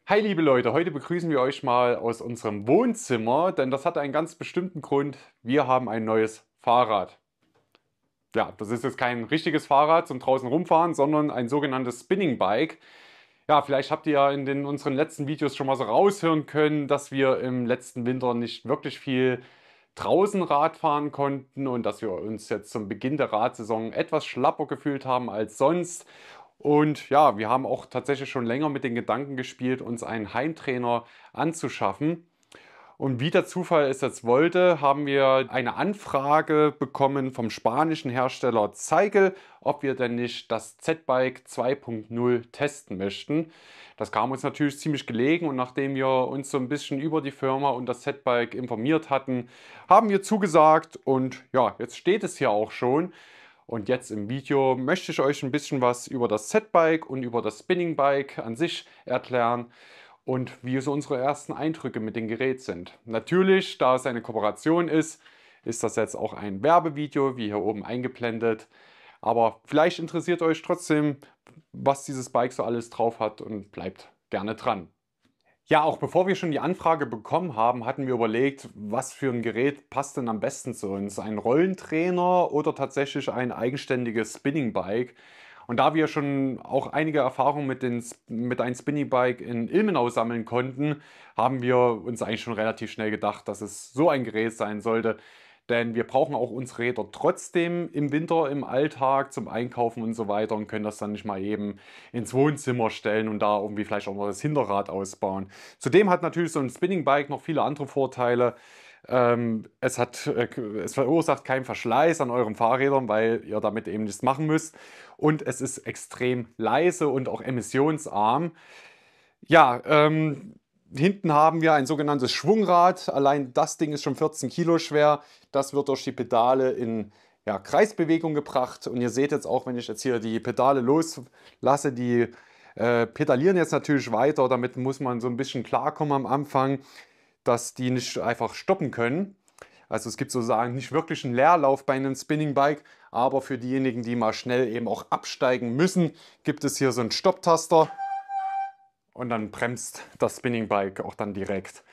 Hi liebe Leute, heute begrüßen wir euch mal aus unserem Wohnzimmer, denn das hat einen ganz bestimmten Grund. Wir haben ein neues Fahrrad. Ja, das ist jetzt kein richtiges Fahrrad zum draußen rumfahren, sondern ein sogenanntes Spinning Bike. Ja, vielleicht habt ihr ja in unseren letzten Videos schon mal so raushören können, dass wir im letzten Winter nicht wirklich viel draußen Rad fahren konnten und dass wir uns jetzt zum Beginn der Radsaison etwas schlapper gefühlt haben als sonst. Und ja, wir haben auch tatsächlich schon länger mit den Gedanken gespielt, uns einen Heimtrainer anzuschaffen. Und wie der Zufall es jetzt wollte, haben wir eine Anfrage bekommen vom spanischen Hersteller Cycle, ob wir denn nicht das Z-Bike 2.0 testen möchten. Das kam uns natürlich ziemlich gelegen und nachdem wir uns so ein bisschen über die Firma und das Z-Bike informiert hatten, haben wir zugesagt und ja, jetzt steht es hier auch schon. Und jetzt im Video möchte ich euch ein bisschen was über das Z-Bike und über das Spinning Bike an sich erklären und wie so unsere ersten Eindrücke mit dem Gerät sind. Natürlich, da es eine Kooperation ist, ist das jetzt auch ein Werbevideo, wie hier oben eingeblendet. Aber vielleicht interessiert euch trotzdem, was dieses Bike so alles drauf hat und bleibt gerne dran. Ja, auch bevor wir schon die Anfrage bekommen haben, hatten wir überlegt, was für ein Gerät passt denn am besten zu uns? Ein Rollentrainer oder tatsächlich ein eigenständiges Spinning Bike? Und da wir schon auch einige Erfahrungen mit einem Spinning Bike in Ilmenau sammeln konnten, haben wir uns eigentlich schon relativ schnell gedacht, dass es so ein Gerät sein sollte. Denn wir brauchen auch unsere Räder trotzdem im Winter, im Alltag, zum Einkaufen und so weiter und können das dann nicht mal eben ins Wohnzimmer stellen und da irgendwie vielleicht auch noch das Hinterrad ausbauen. Zudem hat natürlich so ein Spinning Bike noch viele andere Vorteile. Es verursacht keinen Verschleiß an euren Fahrrädern, weil ihr damit eben nichts machen müsst. Und es ist extrem leise und auch emissionsarm. Ja, hinten haben wir ein sogenanntes Schwungrad. Allein das Ding ist schon 14 Kilo schwer. Das wird durch die Pedale in ja, Kreisbewegung gebracht. Und ihr seht jetzt auch, wenn ich jetzt hier die Pedale loslasse, die pedalieren jetzt natürlich weiter. Damit muss man so ein bisschen klarkommen am Anfang, dass die nicht einfach stoppen können. Also es gibt sozusagen nicht wirklich einen Leerlauf bei einem Spinning Bike, aber für diejenigen, die mal schnell eben auch absteigen müssen, gibt es hier so einen Stopptaster und dann bremst das Spinning Bike auch dann direkt.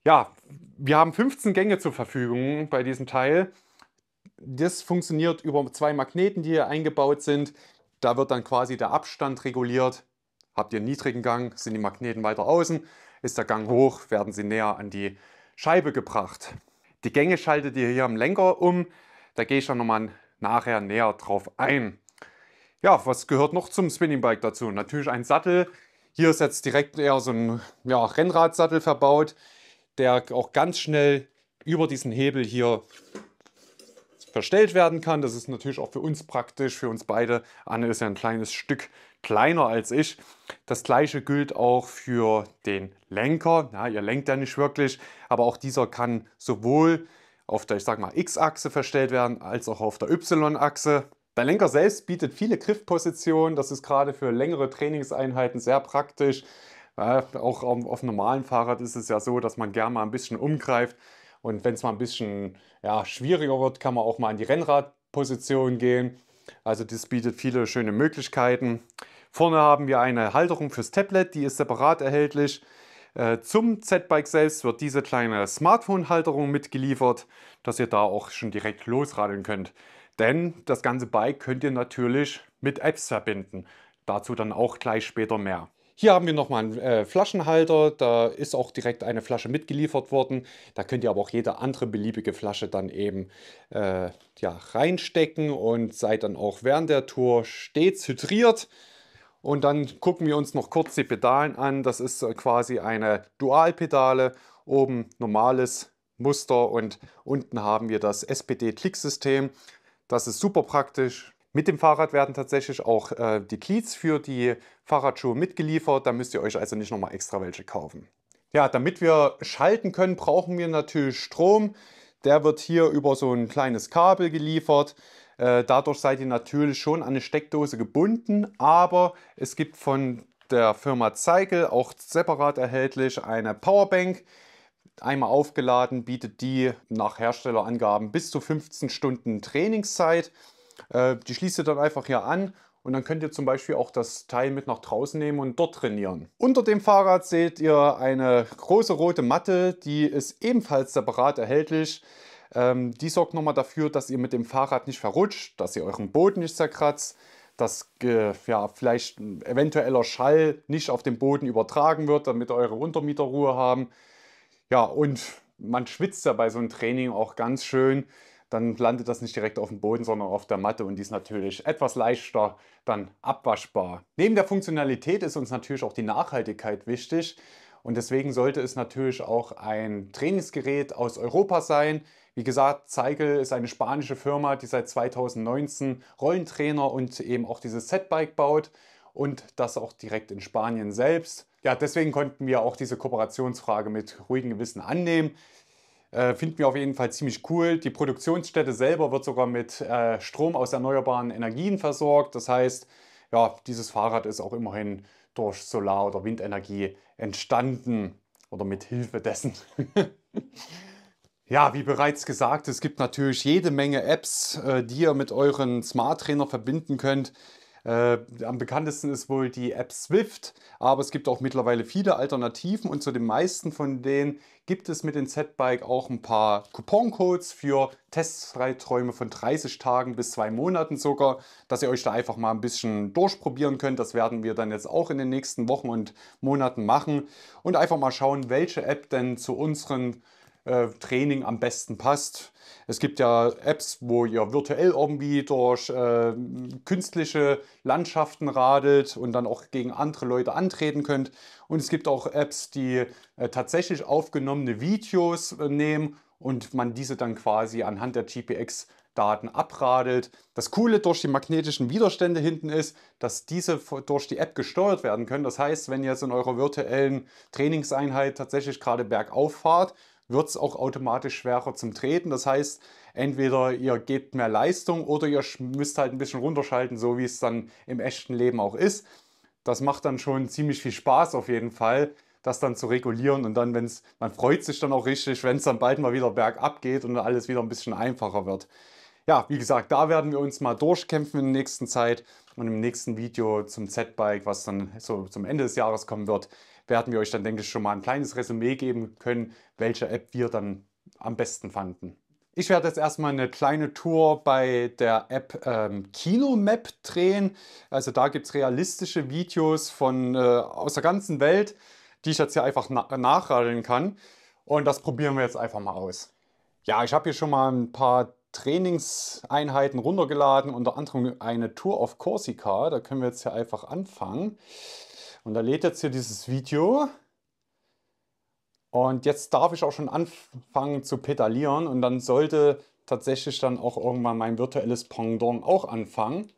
Ja, wir haben 15 Gänge zur Verfügung bei diesem Teil. Das funktioniert über zwei Magneten, die hier eingebaut sind. Da wird dann quasi der Abstand reguliert. Habt ihr einen niedrigen Gang, sind die Magneten weiter außen. Ist der Gang hoch, werden sie näher an die Scheibe gebracht. Die Gänge schaltet ihr hier am Lenker um. Da gehe ich dann nochmal nachher näher drauf ein. Ja, was gehört noch zum Spinning Bike dazu? Natürlich ein Sattel. Hier ist jetzt direkt eher so ein ja, Rennradsattel verbaut, der auch ganz schnell über diesen Hebel hier verstellt werden kann. Das ist natürlich auch für uns praktisch, für uns beide. Anne ist ja ein kleines Stück kleiner als ich. Das gleiche gilt auch für den Lenker. Ja, ihr lenkt ja nicht wirklich, aber auch dieser kann sowohl auf der, ich sag mal, X-Achse verstellt werden, als auch auf der Y-Achse. Der Lenker selbst bietet viele Griffpositionen. Das ist gerade für längere Trainingseinheiten sehr praktisch. Ja, auch auf einem normalen Fahrrad ist es ja so, dass man gerne mal ein bisschen umgreift. Und wenn es mal ein bisschen ja, schwieriger wird, kann man auch mal in die Rennradposition gehen. Also das bietet viele schöne Möglichkeiten. Vorne haben wir eine Halterung fürs Tablet, die ist separat erhältlich. Zum Z-Bike selbst wird diese kleine Smartphone-Halterung mitgeliefert, dass ihr da auch schon direkt losradeln könnt. Denn das ganze Bike könnt ihr natürlich mit Apps verbinden. Dazu dann auch gleich später mehr. Hier haben wir nochmal einen Flaschenhalter, da ist auch direkt eine Flasche mitgeliefert worden. Da könnt ihr aber auch jede andere beliebige Flasche dann eben ja, reinstecken und seid dann auch während der Tour stets hydriert. Und dann gucken wir uns noch kurz die Pedalen an. Das ist quasi eine Dualpedale, oben normales Muster und unten haben wir das SPD-Klicksystem. Das ist super praktisch. Mit dem Fahrrad werden tatsächlich auch die Cleats für die Fahrradschuhe mitgeliefert. Da müsst ihr euch also nicht nochmal extra welche kaufen. Ja, damit wir schalten können, brauchen wir natürlich Strom. Der wird hier über so ein kleines Kabel geliefert. Dadurch seid ihr natürlich schon an eine Steckdose gebunden, aber es gibt von der Firma Cycle auch separat erhältlich eine Powerbank. Einmal aufgeladen bietet die nach Herstellerangaben bis zu 15 Stunden Trainingszeit. Die schließt ihr dann einfach hier an Und dann könnt ihr zum Beispiel auch das Teil mit nach draußen nehmen und dort trainieren. Unter dem Fahrrad seht ihr eine große rote Matte, die ist ebenfalls separat erhältlich. Die sorgt nochmal dafür, dass ihr mit dem Fahrrad nicht verrutscht, dass ihr euren Boden nicht zerkratzt, dass ja, vielleicht ein eventueller Schall nicht auf den Boden übertragen wird, damit eure Untermieter Ruhe haben. Ja, und man schwitzt ja bei so einem Training auch ganz schön. Dann landet das nicht direkt auf dem Boden, sondern auf der Matte und die ist natürlich etwas leichter dann abwaschbar. Neben der Funktionalität ist uns natürlich auch die Nachhaltigkeit wichtig und deswegen sollte es natürlich auch ein Trainingsgerät aus Europa sein. Wie gesagt, Cycle ist eine spanische Firma, die seit 2019 Rollentrainer und eben auch dieses Z-Bike baut und das auch direkt in Spanien selbst. Ja, deswegen konnten wir auch diese Kooperationsfrage mit ruhigem Gewissen annehmen. Finden wir auf jeden Fall ziemlich cool. Die Produktionsstätte selber wird sogar mit Strom aus erneuerbaren Energien versorgt. Das heißt, ja, dieses Fahrrad ist auch immerhin durch Solar- oder Windenergie entstanden oder mit Hilfe dessen. Ja, wie bereits gesagt, es gibt natürlich jede Menge Apps, die ihr mit euren Smart Trainer verbinden könnt. Am bekanntesten ist wohl die App Swift, aber es gibt auch mittlerweile viele Alternativen und zu den meisten von denen gibt es mit dem Z-Bike auch ein paar Coupon-Codes für Testzeiträume von 30 Tagen bis 2 Monaten sogar, dass ihr euch da einfach mal ein bisschen durchprobieren könnt. Das werden wir dann jetzt auch in den nächsten Wochen und Monaten machen und einfach mal schauen, welche App denn zu unseren Training am besten passt. Es gibt ja Apps, wo ihr virtuell irgendwie durch künstliche Landschaften radelt und dann auch gegen andere Leute antreten könnt. Und es gibt auch Apps, die tatsächlich aufgenommene Videos nehmen und man diese dann quasi anhand der GPX-Daten abradelt. Das Coole durch die magnetischen Widerstände hinten ist, dass diese durch die App gesteuert werden können. Das heißt, wenn ihr jetzt in eurer virtuellen Trainingseinheit tatsächlich gerade bergauf fahrt, wird es auch automatisch schwerer zum Treten. Das heißt, entweder ihr gebt mehr Leistung oder ihr müsst halt ein bisschen runterschalten, so wie es dann im echten Leben auch ist. Das macht dann schon ziemlich viel Spaß auf jeden Fall, das dann zu regulieren und dann, man freut sich dann auch richtig, wenn es dann bald mal wieder bergab geht und alles wieder ein bisschen einfacher wird. Ja, wie gesagt, da werden wir uns mal durchkämpfen in der nächsten Zeit und im nächsten Video zum Z-Bike, was dann so zum Ende des Jahres kommen wird, werden wir euch dann, denke ich, schon mal ein kleines Resümee geben können, welche App wir dann am besten fanden. Ich werde jetzt erstmal eine kleine Tour bei der App Kinomap drehen. Also da gibt es realistische Videos aus der ganzen Welt, die ich jetzt hier einfach nachradeln kann. Und das probieren wir jetzt einfach mal aus. Ja, ich habe hier schon mal ein paar Trainingseinheiten runtergeladen, unter anderem eine Tour auf Korsika. Da können wir jetzt hier einfach anfangen. Und da lädt jetzt hier dieses Video. Und jetzt darf ich auch schon anfangen zu pedalieren und dann sollte tatsächlich dann auch irgendwann mein virtuelles Pendant auch anfangen.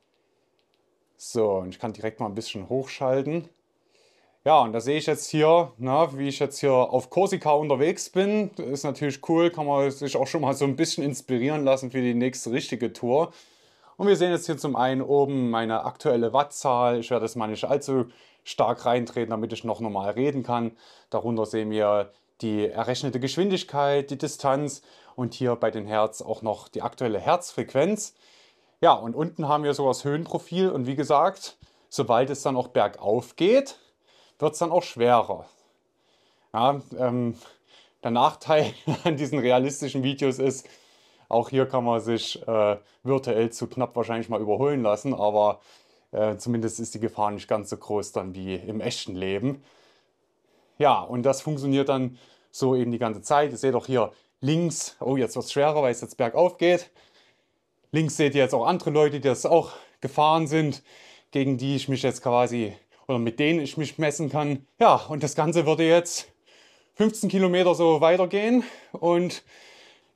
So, und ich kann direkt mal ein bisschen hochschalten. Ja, und da sehe ich jetzt hier, wie ich jetzt hier auf Korsika unterwegs bin. Das ist natürlich cool, kann man sich auch schon mal so ein bisschen inspirieren lassen für die nächste richtige Tour. Und wir sehen jetzt hier zum einen oben meine aktuelle Wattzahl. Ich werde jetzt mal nicht allzu stark reintreten, damit ich noch normal reden kann. Darunter sehen wir die errechnete Geschwindigkeit, die Distanz und hier bei den Hertz auch noch die aktuelle Herzfrequenz. Ja, und unten haben wir so das Höhenprofil und wie gesagt, sobald es dann auch bergauf geht, wird es dann auch schwerer. Ja, der Nachteil an diesen realistischen Videos ist, auch hier kann man sich virtuell zu knapp wahrscheinlich mal überholen lassen, aber zumindest ist die Gefahr nicht ganz so groß dann wie im echten Leben. Ja, und das funktioniert dann so eben die ganze Zeit. Ihr seht auch hier links, oh jetzt wird es schwerer, weil es jetzt bergauf geht. Links seht ihr jetzt auch andere Leute, die das auch gefahren sind, gegen die ich mich jetzt quasi oder mit denen ich mich messen kann. Ja, und das Ganze würde jetzt 15 Kilometer so weitergehen und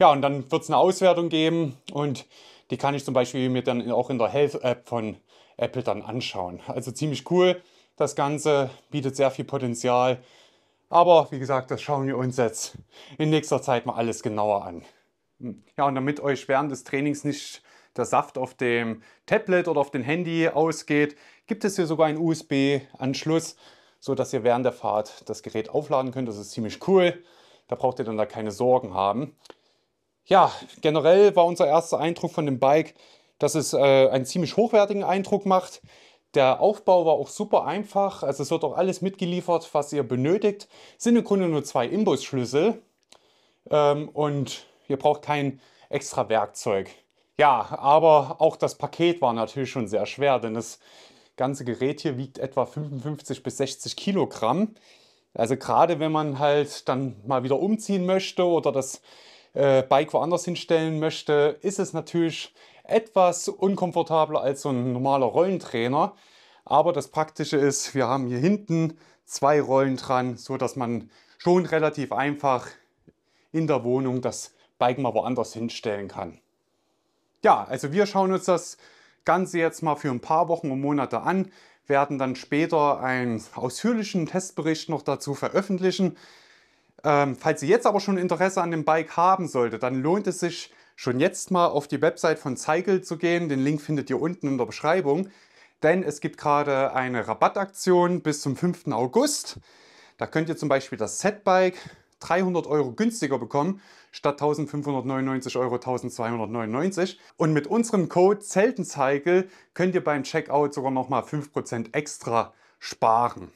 ja, und dann wird es eine Auswertung geben und die kann ich zum Beispiel mir dann auch in der Health-App von Apple dann anschauen. Also ziemlich cool. Das Ganze bietet sehr viel Potenzial. Aber wie gesagt, das schauen wir uns jetzt in nächster Zeit mal alles genauer an. Ja, und damit euch während des Trainings nicht der Saft auf dem Tablet oder auf dem Handy ausgeht, gibt es hier sogar einen USB-Anschluss, sodass ihr während der Fahrt das Gerät aufladen könnt. Das ist ziemlich cool. Da braucht ihr dann da keine Sorgen haben. Ja, generell war unser erster Eindruck von dem Bike, dass es einen ziemlich hochwertigen Eindruck macht. Der Aufbau war auch super einfach, also es wird auch alles mitgeliefert, was ihr benötigt. Es sind im Grunde nur zwei Imbusschlüssel und ihr braucht kein extra Werkzeug. Ja, aber auch das Paket war natürlich schon sehr schwer, denn das ganze Gerät hier wiegt etwa 55 bis 60 Kilogramm. Also gerade wenn man halt dann mal wieder umziehen möchte oder das Bike woanders hinstellen möchte, ist es natürlich etwas unkomfortabler als so ein normaler Rollentrainer. Aber das Praktische ist, wir haben hier hinten zwei Rollen dran, so dass man schon relativ einfach in der Wohnung das Bike mal woanders hinstellen kann. Ja, also wir schauen uns das Ganze jetzt mal für ein paar Wochen und Monate an, werden dann später einen ausführlichen Testbericht noch dazu veröffentlichen. Falls ihr jetzt aber schon Interesse an dem Bike haben solltet, dann lohnt es sich schon jetzt mal auf die Website von Cycle zu gehen. Den Link findet ihr unten in der Beschreibung. Denn es gibt gerade eine Rabattaktion bis zum 5. August. Da könnt ihr zum Beispiel das Setbike 300 Euro günstiger bekommen, statt 1599 Euro 1299. Und mit unserem Code ZELTENCYCLE könnt ihr beim Checkout sogar nochmal 5% extra sparen.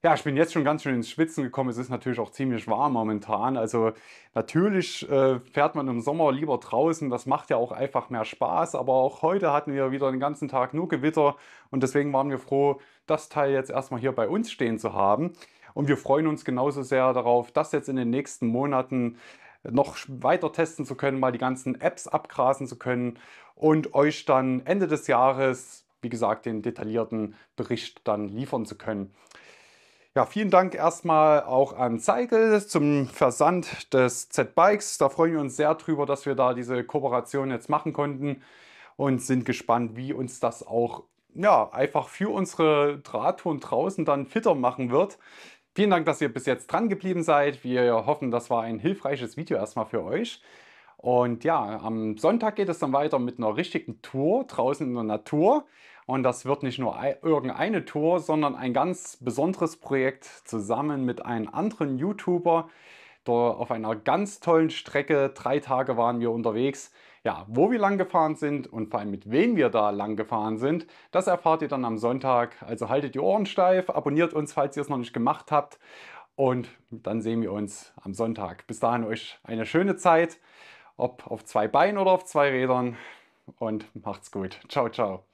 Ja, ich bin jetzt schon ganz schön ins Schwitzen gekommen. Es ist natürlich auch ziemlich warm momentan. Also natürlich fährt man im Sommer lieber draußen. Das macht ja auch einfach mehr Spaß. Aber auch heute hatten wir wieder den ganzen Tag nur Gewitter. Und deswegen waren wir froh, das Teil jetzt erstmal hier bei uns stehen zu haben. Und wir freuen uns genauso sehr darauf, das jetzt in den nächsten Monaten noch weiter testen zu können, mal die ganzen Apps abgrasen zu können und euch dann Ende des Jahres, wie gesagt, den detaillierten Bericht dann liefern zu können. Ja, vielen Dank erstmal auch an Cycle zum Versand des Z-Bikes. Da freuen wir uns sehr drüber, dass wir da diese Kooperation jetzt machen konnten und sind gespannt, wie uns das auch ja, einfach für unsere Drahttouren draußen dann fitter machen wird. Vielen Dank, dass ihr bis jetzt dran geblieben seid. Wir hoffen, das war ein hilfreiches Video erstmal für euch. Und ja, am Sonntag geht es dann weiter mit einer richtigen Tour draußen in der Natur. Und das wird nicht nur irgendeine Tour, sondern ein ganz besonderes Projekt zusammen mit einem anderen YouTuber. Dort auf einer ganz tollen Strecke, 3 Tage waren wir unterwegs. Ja, wo wir lang gefahren sind und vor allem mit wem wir da lang gefahren sind, das erfahrt ihr dann am Sonntag. Also haltet die Ohren steif, abonniert uns, falls ihr es noch nicht gemacht habt. Und dann sehen wir uns am Sonntag. Bis dahin euch eine schöne Zeit, ob auf 2 Beinen oder auf 2 Rädern. Und macht's gut. Ciao, ciao.